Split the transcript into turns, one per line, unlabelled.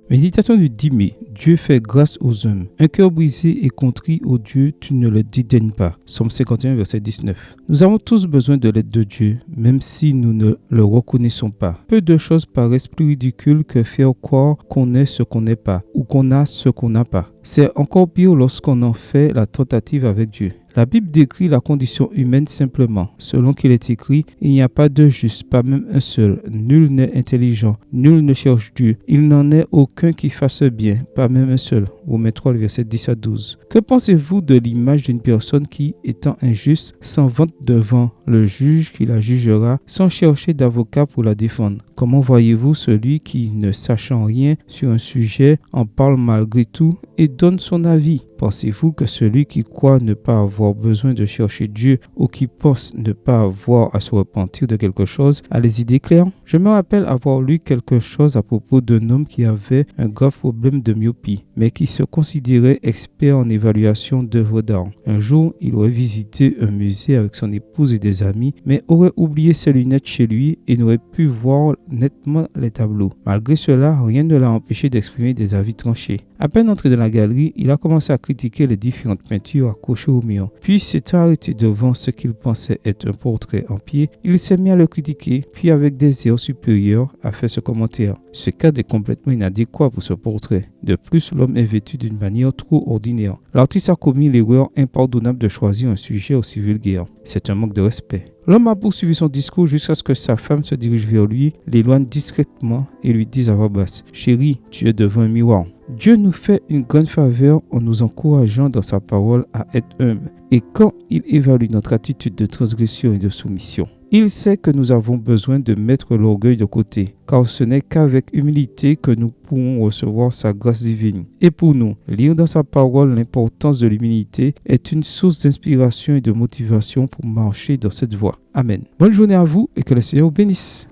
Méditation du 10 mai. Dieu fait grâce aux hommes. Un cœur brisé et contrit, ô Dieu, tu ne le dédaignes pas. Psaume 51, verset 19. Nous avons tous besoin de l'aide de Dieu, même si nous ne le reconnaissons pas. Peu de choses paraissent plus ridicules que faire croire qu'on est ce qu'on n'est pas, ou qu'on a ce qu'on n'a pas. C'est encore pire lorsqu'on en fait la tentative avec Dieu. La Bible décrit la condition humaine simplement. Selon qu'il est écrit, il n'y a pas de juste, pas même un seul. Nul n'est intelligent, nul ne cherche Dieu. Il n'en est aucun qui fasse bien, pas même un seul. Romains 3, verset 10 à 12. Que pensez-vous de l'image d'une personne qui, étant injuste, s'en vante devant le juge qui la jugera sans chercher d'avocat pour la défendre? Comment voyez-vous celui qui, ne sachant rien sur un sujet, en parle malgré tout et donne son avis? Pensez-vous que celui qui croit ne pas avoir besoin de chercher Dieu ou qui pense ne pas avoir à se repentir de quelque chose a les idées claires? Je me rappelle avoir lu quelque chose à propos d'un homme qui avait un grave problème de myopie, mais qui se considérait expert en évaluation d'œuvres d'art. Un jour, il aurait visité un musée avec son épouse et des amis, mais aurait oublié ses lunettes chez lui et n'aurait pu voir nettement les tableaux. Malgré cela, rien ne l'a empêché d'exprimer des avis tranchés. À peine entré dans la galerie, il a commencé à critiquer les différentes peintures accrochées au mur. Puis s'est arrêté devant ce qu'il pensait être un portrait en pied. Il s'est mis à le critiquer, puis avec des airs supérieurs a fait ce commentaire. Ce cadre est complètement inadéquat pour ce portrait. De plus, l'homme est vêtu d'une manière trop ordinaire. L'artiste a commis l'erreur impardonnable de choisir un sujet aussi vulgaire. C'est un manque de respect. L'homme a poursuivi son discours jusqu'à ce que sa femme se dirige vers lui, l'éloigne discrètement et lui dise à voix basse: « Chérie, tu es devant un miroir. » Dieu nous fait une grande faveur en nous encourageant dans sa parole à être humble. Et quand il évalue notre attitude de transgression et de soumission, il sait que nous avons besoin de mettre l'orgueil de côté, car ce n'est qu'avec humilité que nous pourrons recevoir sa grâce divine. Et pour nous, lire dans sa parole l'importance de l'humilité est une source d'inspiration et de motivation pour marcher dans cette voie. Amen. Bonne journée à vous et que le Seigneur vous bénisse.